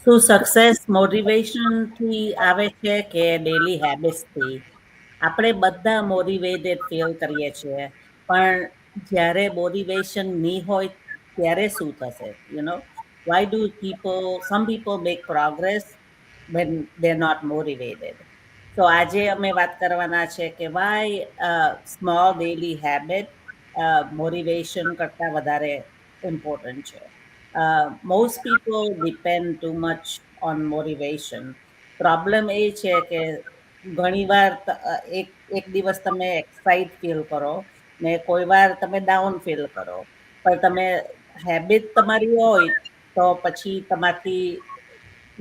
શું સક્સેસ મોટિવેશનથી આવે છે કે ડેલી હેબિટ્સથી? આપણે બધા મોટિવેટેડ ફીલ કરીએ છીએ, પણ જ્યારે મોટિવેશન નહીં હોય ત્યારે શું થશે? Why do some people make progress when they're not motivated? તો આજે અમે વાત કરવાના છે કે why small daily habit motivation કરતાં વધારે ઇમ્પોર્ટન્ટ છે. Most people depend too much on motivation. Problem એ છે કે ઘણીવાર એક દિવસ તમે એક્સાઇટ ફીલ કરો ને કોઈ વાર તમે ડાઉન ફીલ કરો. પણ તમે હેબિટ તમારી હોય તો પછી તમારથી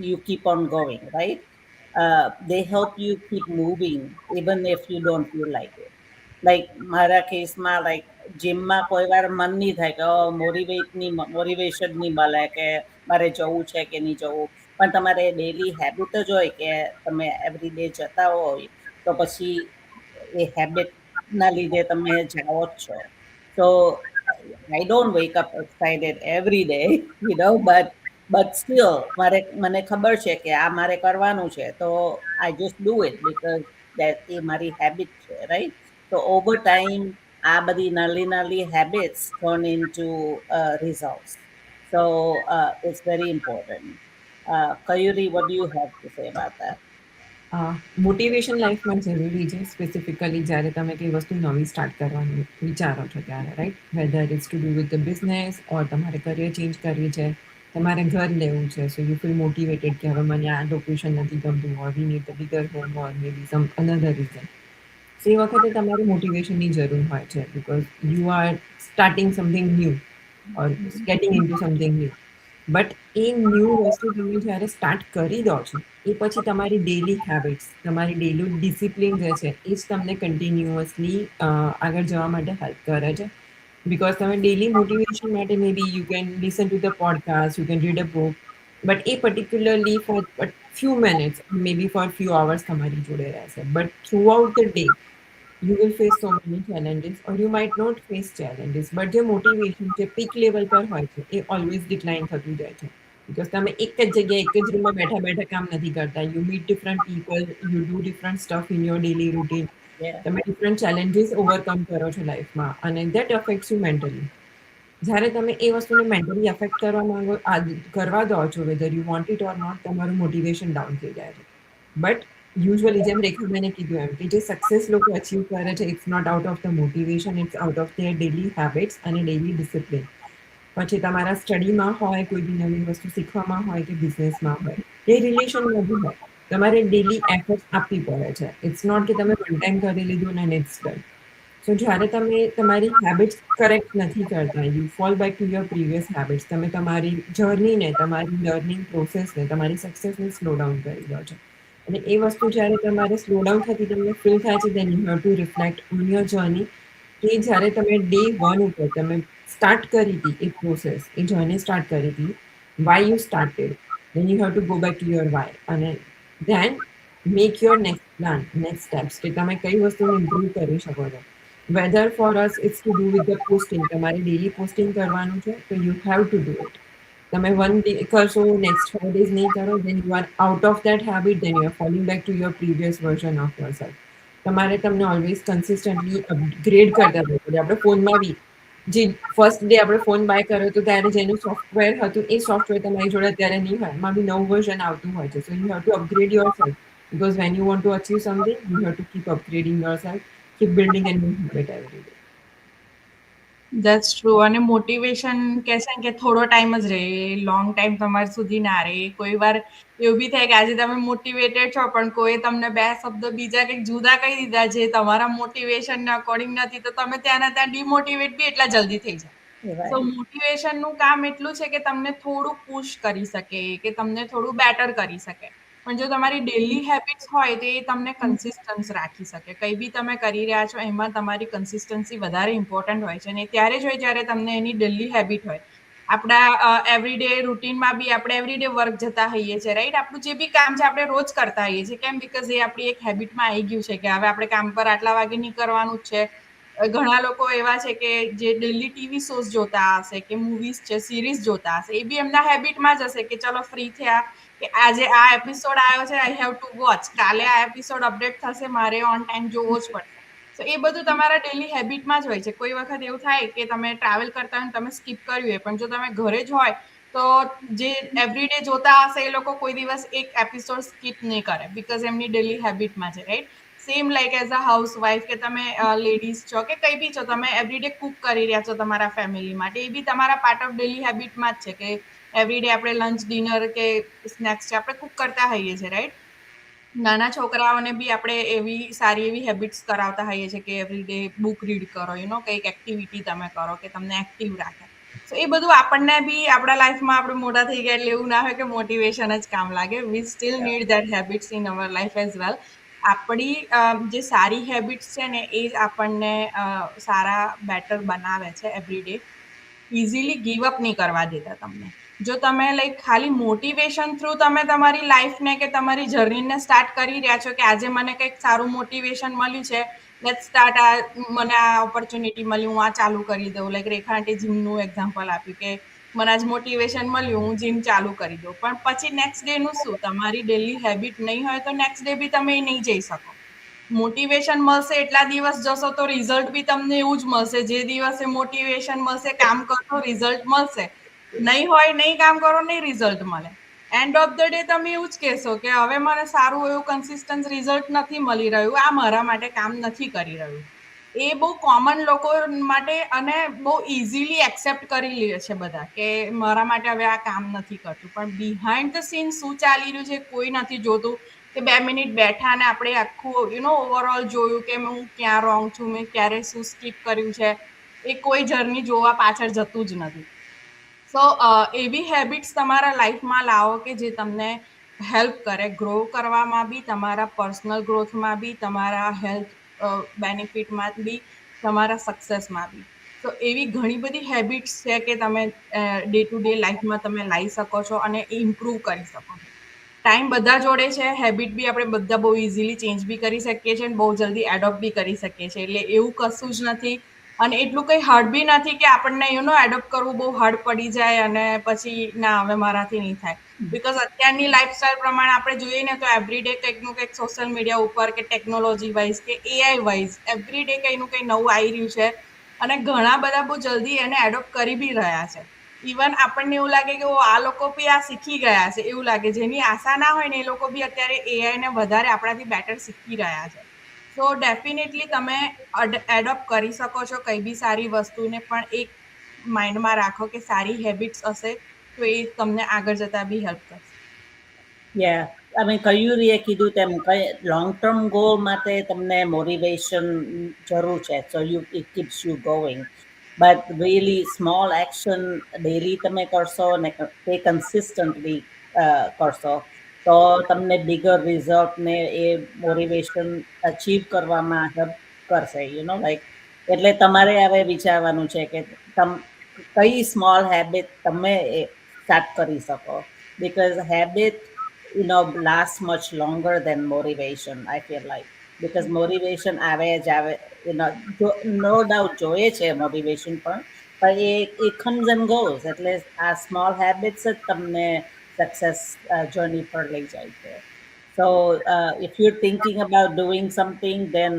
you keep on going, right? They help you keep moving even if you don't feel like it. Like મારા કેસમાં લાઈક જીમમાં કોઈ વાર મન નહીં થાય કે મોટિવેશન નહીં મળે કે મારે જવું છે કે નહીં જવું, પણ તમારે ડેલી હેબિટ જ હોય કે તમે એવરી ડે જતા હોય તો પછી એ હેબિટના લીધે તમે જાઓ જ છો. So I don't wake up excited every day, but still મને ખબર છે કે આ મારે કરવાનું છે, તો I just do it because એ મારી હેબિટ છે, રાઈટ? તો ઓવર ટાઈમ આ બધી નાની habits turn into results. So it's very important. Kayuri, what do you have to say about that? Motivation લાઈફમાં જરૂરી છે, સ્પેસિફિકલી જ્યારે તમે કઈ વસ્તુ નવી સ્ટાર્ટ કરવાનું વિચારો છો ત્યારે, right? Whether it's to do with the business or તમારે કરિયર ચેન્જ કરવી છે, તમારે ઘર લેવું છે, સો યુ ફીલ મોટિવેટેડ કે હવે મને આ લોકેશન નથી ગમતું, or we need the bigger home or maybe some another reason. એ વખતે તમારે મોટિવેશનની જરૂર હોય છે, because you are starting something new or getting into something new. But એ ન્યૂ વસ્તુ તમે જ્યારે સ્ટાર્ટ કરી દો છો એ પછી તમારી ડેલી હેબિટ્સ, તમારી ડેલી ડિસિપ્લિન જે છે એ જ તમને કન્ટિન્યુઅસલી આગળ જવા માટે હેલ્પ કરે છે. બિકોઝ તમે ડેલી મોટિવેશન માટે maybe you can listen to the podcast, you can read a book, but એ particularly for few minutes, maybe for a few hours તમારી જોડે રહેશે. But throughout the day, you will face so many challenges or you might not face challenges. But જે motivation જે peak level પર હોય છે એ always decline થતું જાય છે. બિકોઝ તમે એક જ જગ્યાએ એક જ રૂમમાં બેઠા બેઠા કામ નથી કરતા. You meet different people, you do different stuff in your daily routine. Yeah. તમે ડિફરન્ટ ચેલેન્જીસ ઓવરકમ કરો છો લાઈફમાં અને દેટ અફેક્ટ્સ યુ મેન્ટલી. જ્યારે તમે એ વસ્તુને મેન્ટલી અફેક્ટ કરવા દો છો, whether you want it or not, તમારું મોટિવેશન ડાઉન થઈ જાય છે. બટ યુઝ્યુઅલી જેમ રેખાબેને કીધું એમ કે જે સક્સેસ લોકો અચીવ કરે છે, it's not out of the motivation, it's out of their daily habits અને ડેલી ડિસિપ્લિન. પછી તમારા સ્ટડીમાં હોય, કોઈ બી નવી વસ્તુ શીખવામાં હોય કે બિઝનેસમાં હોય કે રિલેશનમાં બી હોય, તમારે ડેલી એફર્ટ આપવી પડે છે. ઇટ્સ નોટ કે તમે વન ટાઈમ કરી લીધું અને ઇટ્સ ડન. સો જ્યારે તમે તમારી હેબિટ્સ કરેક્ટ નથી કરતા, you fall back to your previous habits, તમે તમારી જર્નીને, તમારી લર્નિંગ પ્રોસેસને, તમારી સક્સેસને સ્લો ડાઉન કરી દો છો. અને એ વસ્તુ જ્યારે તમારે સ્લો ડાઉન થતી તમને ફીલ થાય છે, then you have to reflect on your journey, કે જ્યારે તમે ડે 1 ઉપર તમે સ્ટાર્ટ કરી હતી એ પ્રોસેસ, એ જર્ની સ્ટાર્ટ કરી હતી, why you started, then you have to go back to your why અને then make your next plan, next steps, કે તમે કઈ વસ્તુને ઇમ્પ્રૂવ કરી શકો છો. Whether for us it's to do with the posting, તમારે ડેલી પોસ્ટિંગ કરવાનું છે તો you have to do it. તમે 1 ડે કરશો, નેક્સ્ટ 5 ડેઝ નહીં કરો, then you R out of that habit, then you are falling back to your previous version of yourself. તમારે તમને ઓલવેઝ કન્સિસ્ટન્ટલી અપગ્રેડ કરતા રહેવું પડે. આપણે ફોનમાં બી જે ફર્સ્ટ ડે આપણે ફોન બાય કર્યો હતો ત્યારે જેનું સોફ્ટવેર હતું એ સોફ્ટવેર તમારી જોડે અત્યારે નહીં હોય, એમાં બી નવું વર્ઝન આવતું હોય છે. So you have two upgrade yourself, because when you want to achieve something, you have to keep upgrading yourself, keep building a new habit every day. That's true. અને મોટિવેશન કહે છે ને કે થોડો ટાઈમ જ રહે, લોંગ ટાઈમ તમારા સુધી ના રહે. કોઈ વાર એવું બી થાય કે આજે તમે મોટિવેટેડ છો પણ કોઈ તમને 2 શબ્દ બીજા કંઈક જુદા કહી દીધા જે તમારા મોટિવેશનના અકોર્ડિંગ નથી, તો તમે ત્યાંના ત્યાં ડિમોટિવેટ બી એટલા જલ્દી થઈ જાય. સો Right. મોટિવેશનનું કામ એટલું છે કે તમને થોડું પુશ કરી શકે, કે તમને થોડું બેટર કરી શકે. પણ જો તમારી ડેલી હેબિટ્સ હોય તો એ તમને કન્સિસ્ટન્સ રાખી શકે. કંઈ બી તમે કરી રહ્યા છો એમાં તમારી કન્સિસ્ટન્સી વધારે ઇમ્પોર્ટન્ટ હોય છે, અને ત્યારે જ હોય જ્યારે તમને એની ડેલી હેબિટ હોય. આપણા એવરીડે રૂટીનમાં બી આપણે એવરીડે વર્ક જતા હોઈએ છીએ, રાઈટ? આપણું જે બી કામ છે આપણે રોજ કરતા હોઈએ છીએ. કેમ? બીકોઝ એ આપણી એક હેબિટમાં આવી ગયું છે કે હવે આપણે કામ પર આટલા વાગે નહીં કરવાનું જ છે, ઘણા લોકો એવા છે કે જે ડેલી ટીવી શોઝ જોતા હશે કે મૂવીઝ છે, સિરીઝ જોતા હશે, એ બી એમના હેબિટમાં જ હશે કે ચલો ફ્રી થયા કે આજે આ એપિસોડ આવ્યો છે, આઈ હેવ ટુ વોચ, કાલે આ એપિસોડ અપડેટ થશે, મારે ઓન ટાઈમ જોવો જ પડશે. સો એ બધું તમારા ડેલી હેબિટમાં જ હોય છે. કોઈ વખત એવું થાય કે તમે ટ્રાવેલ કરતા હોય તમે સ્કીપ કર્યું હોય, પણ જો તમે ઘરે જ હોય તો જે એવરીડે જોતા હશે એ લોકો કોઈ દિવસ એક એપિસોડ સ્કીપ નહીં કરે, બીકોઝ એમની ડેલી હેબિટમાં છે, right? Same like as a housewife કે તમે લેડીઝ છો કે કંઈ બી છો, તમે એવરીડે કુક કરી રહ્યા છો તમારા ફેમિલી માટે, એ બી તમારા પાર્ટ ઓફ ડેલી હેબિટમાં જ છે કે એવરીડે આપણે લંચ, ડિનર કે સ્નેક્સ છે આપણે કુક કરતા હોઈએ છીએ, રાઈટ? નાના છોકરાઓને બી આપણે એવી સારી એવી હેબિટ્સ કરાવતા હોઈએ છીએ કે એવરીડે બુક રીડ કરો, કંઈક એક્ટિવિટી તમે કરો કે તમને એક્ટિવ રાખે. સો એ બધું આપણને બી આપણા લાઈફમાં આપણે મોટા થઈ ગયા એટલે એવું ના હોય કે મોટિવેશન જ કામ લાગે. We still need that habits in our life as well. આપણી જે સારી હેબિટ્સ છે ને એ જ આપણને સારા બેટર બનાવે છે એવરીડે. ઇઝીલી ગીવ અપ નહીં કરવા દેતા તમને. જો તમે લાઈક ખાલી મોટિવેશન થ્રુ તમે તમારી લાઈફને કે તમારી જર્નીને સ્ટાર્ટ કરી રહ્યા છો કે આજે મને કંઈક સારું મોટિવેશન મળ્યું છે, લેટ્સ સ્ટાર્ટ, મને આ ઓપોર્ચ્યુનિટી મળી, હું આ ચાલુ કરી દઉં. લાઈક રેખા આંટી જીમનું એક્ઝામ્પલ આપ્યું કે મને આજ મોટિવેશન મળ્યું, હું જીમ ચાલુ કરી દઉં. પણ પછી નેક્સ્ટ ડેનું શું? તમારી ડેલી હેબિટ નહીં હોય તો નેક્સ્ટ ડે બી તમે નહીં જઈ શકો. મોટિવેશન મળશે એટલા દિવસ જશો તો રિઝલ્ટ બી તમને એવું જ મળશે. જે દિવસે મોટિવેશન મળશે, કામ કરો, રિઝલ્ટ મળશે. નહીં હોય, નહીં કામ કરો, નહીં રિઝલ્ટ મળે. એન્ડ ઓફ ધ ડે તમે એવું જ કહેશો કે હવે મને સારું એવું કન્સિસ્ટન્ટ રિઝલ્ટ નથી મળી રહ્યું, આ મારા માટે કામ નથી કરી રહ્યું. એ બહુ કોમન લોકો માટે અને બહુ ઇઝીલી એક્સેપ્ટ કરી લે છે બધા કે મારા માટે હવે આ કામ નથી કરતું. પણ બિહાઇન્ડ ધ સીન શું ચાલી રહ્યું છે કોઈ નથી જોતું. કે 2 મિનિટ બેઠા અને આપણે આખું ઓવરઓલ જોયું કે હું ક્યાં રોંગ છું, મેં ક્યારે શું સ્કીપ કર્યું છે, એ કોઈ જર્ની જોવા પાછળ જતું જ નથી. સો એવી હેબિટ્સ તમારા લાઈફમાં લાવો કે જે તમને હેલ્પ કરે ગ્રો કરવામાં બી, તમારા પર્સનલ ગ્રોથમાં બી, તમારા હેલ્થ બેનિફિટમાં બી, તમારા સક્સેસમાં બી. તો એવી ઘણી બધી હેબિટ્સ છે કે તમે ડે ટુ ડે લાઈફમાં તમે લાવી શકો છો અને ઇમ્પ્રૂવ કરી શકો છો. ટાઈમ બધા જોડે છે, હેબિટ બી આપણે બધા બહુ ઇઝીલી ચેન્જ બી કરી શકીએ છીએ અને બહુ જલ્દી એડોપ્ટ બી કરી શકીએ છીએ. એટલે એવું કશું જ નથી અને એટલું કંઈ હાર્ડ બી નથી કે આપણને એડોપ્ટ કરવું બહુ હાર્ડ પડી જાય અને પછી ના હવે મારાથી નહીં થાય. બીકોઝ અત્યારની લાઈફસ્ટાઈલ પ્રમાણે આપણે જોઈએ ને તો એવરીડે કંઈકનું કંઈક સોશિયલ મીડિયા ઉપર કે ટેકનોલોજી વાઇઝ કે એઆઈ વાઇઝ એવરીડે કંઈનું કંઈ નવું આવી રહ્યું છે અને ઘણા બધા બહુ જલ્દી એને એડોપ્ટ કરી બી રહ્યા છે. ઇવન આપણને એવું લાગે કે આ લોકો બી આ શીખી ગયા છે, એવું લાગે. જેની આશા ના હોય ને એ લોકો બી અત્યારે એઆઈને વધારે આપણાથી બેટર શીખી રહ્યા છે. સો ડેફિનેટલી તમે એડોપ્ટ કરી શકો છો કંઈ બી સારી વસ્તુને, પણ એક માઇન્ડમાં રાખો કે સારી હેબિટ્સ હશે તો એ તમને આગળ જતા બી હેલ્પ કરશે. યા અમે કયુરીએ કીધું તેમ લોંગ ટર્મ ગોલ માટે તમને મોટિવેશન જરૂર છે. So it keeps you going. But really small action daily તમે કરશો ને તે કન્સિસ્ટન્ટલી કરશો તો તમને બિગર રિઝલ્ટ ને એ મોટિવેશન અચીવ કરવામાં હેલ્પ કરશે. લાઈક એટલે તમારે હવે વિચારવાનું છે કે કઈ સ્મોલ હેબિટ તમે સ્ટાર્ટ કરી શકો. Because habit lasts much longer than motivation, I feel like. Because motivation આવે જ આવે, no doubt જોઈએ છે મોટિવેશન પણ એ comes and goes. એટલે આ સ્મોલ હેબિટ્સ જ તમને સક્સેસ જર્ની પર લઈ જાય છે. So if you're thinking about doing something, then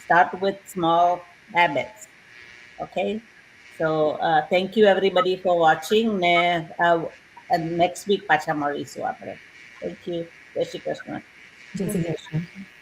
start with small habits. Okay? So thank you everybody for watching. ને next week પાછા મળીશું આપણે. Thank you. જય શ્રી કૃષ્ણ. જય શ્રી કૃષ્ણ.